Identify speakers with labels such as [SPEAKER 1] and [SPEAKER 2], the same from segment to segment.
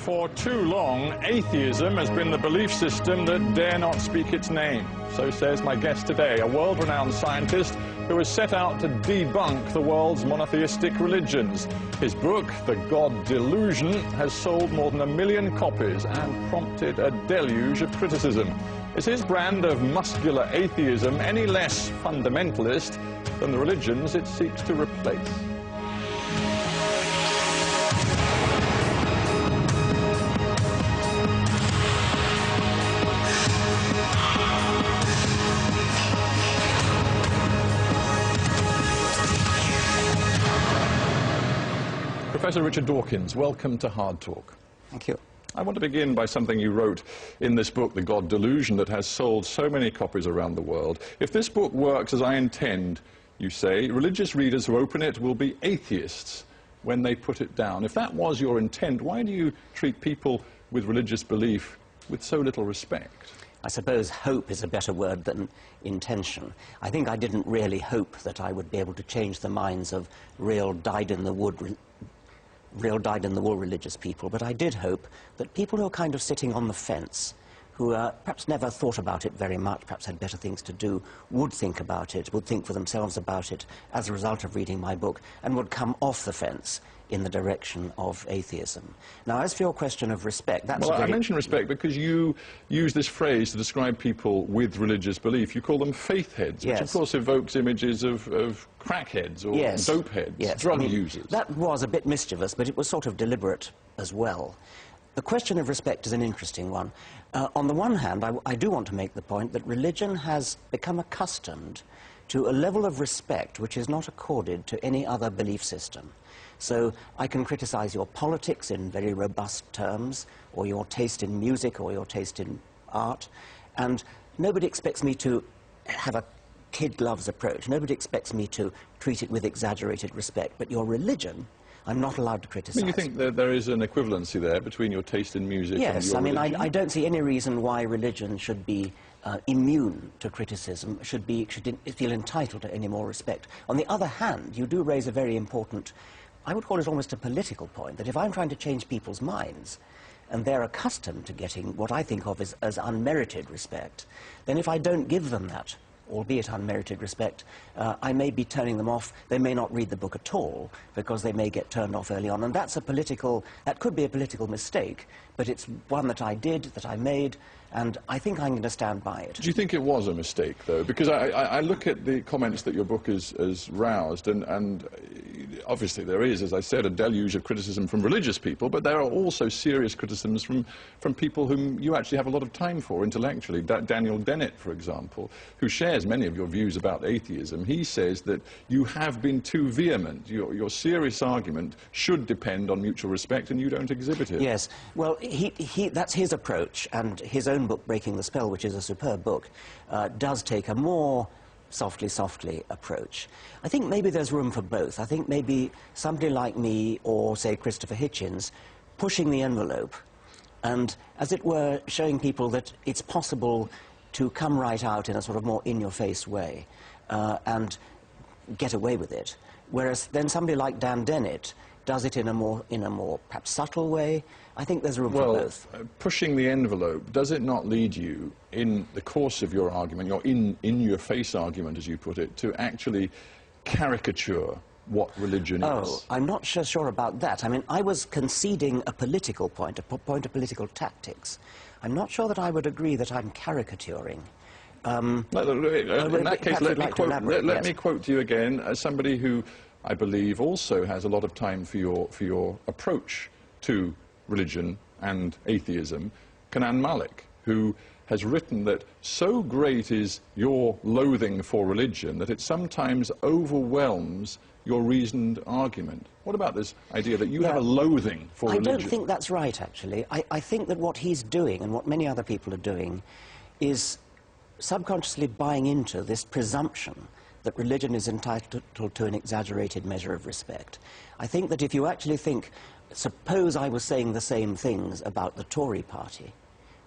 [SPEAKER 1] For too long, atheism has been the belief system that dare not speak its name. So says my guest today, a world-renowned scientist who has set out to debunk the world's monotheistic religions. His book, The God Delusion, has sold more than 1 million copies and prompted a deluge of criticism. Is his brand of muscular atheism any less fundamentalist than the religions it seeks to replace? Professor Richard Dawkins, welcome to Hard Talk.
[SPEAKER 2] Thank you.
[SPEAKER 1] I want to begin by something you wrote in this book, The God Delusion, that has sold so many copies around the world. If this book works as I intend, you say, religious readers who open it will be atheists when they put it down. If that was your intent, why do you treat people with religious belief with so little respect?
[SPEAKER 2] I suppose hope is a better word than intention. I think I didn't really hope that I would be able to change the minds of real dyed-in-the-wool religious people, but I did hope that people who are kind of sitting on the fence, who perhaps never thought about it very much, perhaps had better things to do, would think about it, would think for themselves about it as a result of reading my book, and would come off the fence in the direction of atheism. Now, as for your question of respect, that's
[SPEAKER 1] I mention respect because you use this phrase to describe people with religious belief. You call them faith heads, which of course evokes images of crackheads or dope heads, drug users.
[SPEAKER 2] That was a bit mischievous, but it was sort of deliberate as well. The question of respect is an interesting one. On the one hand, I do want to make the point that religion has become accustomed to a level of respect which is not accorded to any other belief system. So I can criticize your politics in very robust terms, or your taste in music, or your taste in art, and nobody expects me to have a kid gloves approach. Nobody expects me to treat it with exaggerated respect, but your religion, I'm not allowed to criticize.
[SPEAKER 1] You think that there is an equivalency there between your taste in music and your religion?
[SPEAKER 2] Yes, I mean, I don't see any reason why religion should be immune to criticism, should feel entitled to any more respect. On the other hand, you do raise a very important, I would call it almost a political point, that if I'm trying to change people's minds, and they're accustomed to getting what I think of as unmerited respect, then if I don't give them that, albeit unmerited respect, I may be turning them off. They may not read the book at all because they may get turned off early on, and that could be a political mistake, but it's one that I did, that I made, and I think I'm going to stand by it.
[SPEAKER 1] Do you think it was a mistake, though? Because I look at the comments that your book has roused, and obviously there is, as I said, a deluge of criticism from religious people, but there are also serious criticisms from people whom you actually have a lot of time for intellectually. Daniel Dennett, for example, who shares many of your views about atheism, he says that you have been too vehement. Your serious argument should depend on mutual respect, and you don't exhibit it.
[SPEAKER 2] Yes. Well, that's his approach, and his own book, Breaking the Spell, which is a superb book, does take a more softly approach. I think maybe there's room for both. I think maybe somebody like me, or say Christopher Hitchens, pushing the envelope and, as it were, showing people that it's possible to come right out in a sort of more in-your-face way and get away with it. Whereas then somebody like Dan Dennett does it in a more perhaps subtle way. I think there's room for both.
[SPEAKER 1] Pushing the envelope, does it not lead you, in the course of your argument, your in-your-face argument, as you put it, to actually caricature what religion is?
[SPEAKER 2] Oh, I'm not sure about that. I mean, I was conceding a political point, a point of political tactics. I'm not sure that I would agree that I'm caricaturing.
[SPEAKER 1] In that case, let me quote to you again as somebody who I believe also has a lot of time for your approach to religion and atheism, Kanan Malik, who has written that so great is your loathing for religion that it sometimes overwhelms your reasoned argument. What about this idea that you have a loathing for religion?
[SPEAKER 2] I don't think that's right, actually. I think that what he's doing, and what many other people are doing, is subconsciously buying into this presumption that religion is entitled to an exaggerated measure of respect. I think that if you actually think, suppose I was saying the same things about the Tory party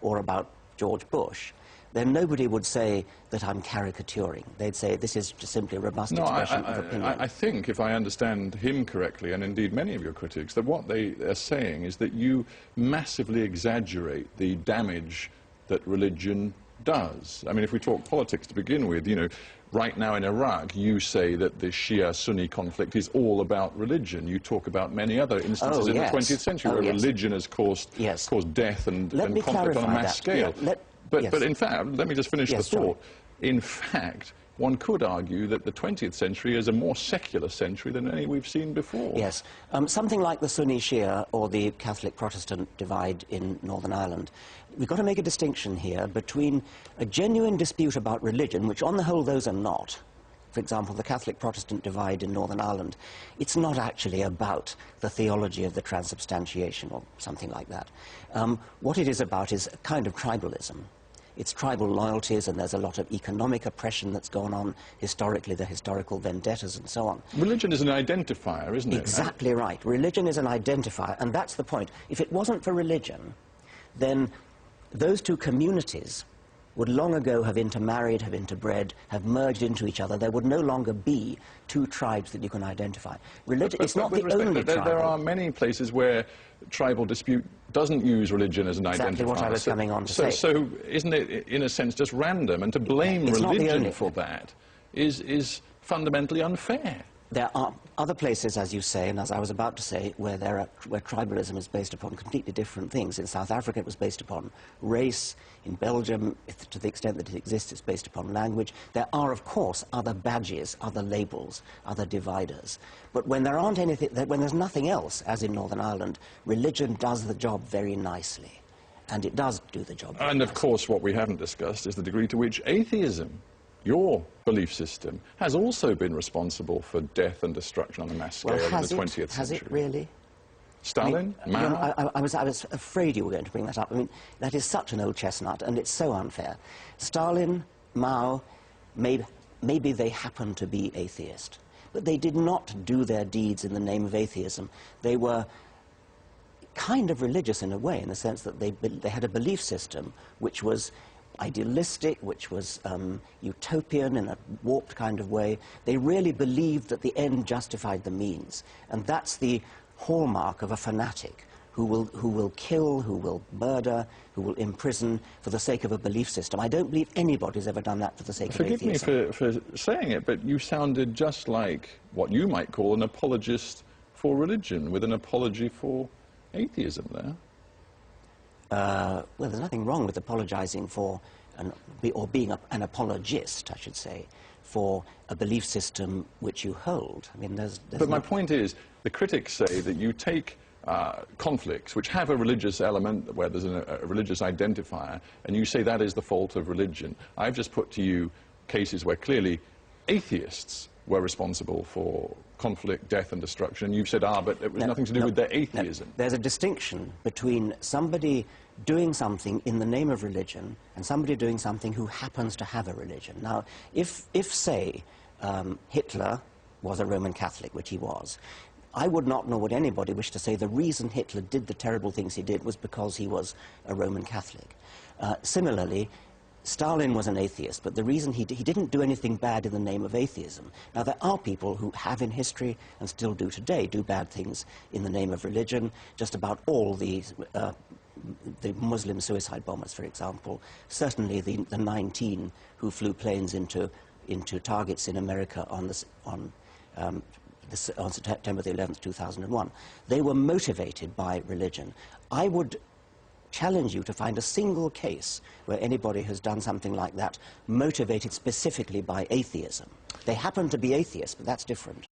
[SPEAKER 2] or about George Bush, then nobody would say that I'm caricaturing. They'd say this is just simply a robust expression of opinion.
[SPEAKER 1] I think, if I understand him correctly, and indeed many of your critics, that what they are saying is that you massively exaggerate the damage that religion does. I mean, if we talk politics to begin with, you know, right now in Iraq, you say that the Shia-Sunni conflict is all about religion. You talk about many other instances in the 20th century where religion has caused death and conflict on a mass scale. But in fact, let me just finish the thought. In fact, one could argue that the 20th century is a more secular century than any we've seen before.
[SPEAKER 2] Yes. Something like the Sunni-Shia or the Catholic-Protestant divide in Northern Ireland. We've got to make a distinction here between a genuine dispute about religion, which on the whole those are not. For example, the Catholic-Protestant divide in Northern Ireland, it's not actually about the theology of the transubstantiation or something like that. What it is about is a kind of tribalism. It's tribal loyalties, and there's a lot of economic oppression that's gone on historically, the historical vendettas and so on.
[SPEAKER 1] Religion is an identifier, isn't it?
[SPEAKER 2] Exactly right. Religion is an identifier, and that's the point. If it wasn't for religion, then those two communities would long ago have intermarried, have interbred, have merged into each other. There would no longer be two tribes that you can identify. Religion is not the only tribal.
[SPEAKER 1] There are many places where tribal dispute doesn't use religion as an identifier.
[SPEAKER 2] Exactly what I was coming on to say.
[SPEAKER 1] So isn't it, in a sense, just random? And to blame religion for that is fundamentally unfair.
[SPEAKER 2] There are other places, as you say, and as I was about to say, where tribalism is based upon completely different things. In South Africa, it was based upon race. In Belgium, to the extent that it exists, it's based upon language. There are, of course, other badges, other labels, other dividers. But when there aren't anything, when there's nothing else, as in Northern Ireland, religion does the job very nicely. And it does do the job very
[SPEAKER 1] nicely.
[SPEAKER 2] Of
[SPEAKER 1] course, what we haven't discussed is the degree to which atheism, your belief system, has also been responsible for death and destruction on a mass scale in the 20th century.
[SPEAKER 2] Has it really?
[SPEAKER 1] Stalin? Mao?
[SPEAKER 2] You know, I was afraid you were going to bring that up. I mean, that is such an old chestnut, and it's so unfair. Stalin, Mao, maybe they happened to be atheist, but they did not do their deeds in the name of atheism. They were kind of religious in a way, in the sense that they had a belief system which was idealistic, which was utopian in a warped kind of way. They really believed that the end justified the means, and that's the hallmark of a fanatic who will kill, who will murder, who will imprison for the sake of a belief system. I don't believe anybody's ever done that for the sake of atheism.
[SPEAKER 1] Forgive me for saying it, but you sounded just like what you might call an apologist for religion, with an apology for atheism there.
[SPEAKER 2] Well, there's nothing wrong with apologizing for, or being an apologist, I should say, for a belief system which you hold. I mean,
[SPEAKER 1] but my point is, the critics say that you take conflicts which have a religious element, where there's a religious identifier, and you say that is the fault of religion. I've just put to you cases where clearly atheists were responsible for conflict, death and destruction, and you've said, but it was nothing to do with their atheism.
[SPEAKER 2] There's a distinction between somebody doing something in the name of religion and somebody doing something who happens to have a religion. Now, if say, Hitler was a Roman Catholic, which he was, I would not, nor would anybody wish to say the reason Hitler did the terrible things he did was because he was a Roman Catholic. Similarly, Stalin was an atheist, but the reason he didn't do anything bad in the name of atheism. Now, there are people who have in history, and still do today, do bad things in the name of religion. Just about all the Muslim suicide bombers, for example, certainly the 19 who flew planes into targets in America on September the 11th, 2001, they were motivated by religion. I would challenge you to find a single case where anybody has done something like that motivated specifically by atheism. They happen to be atheists, but that's different.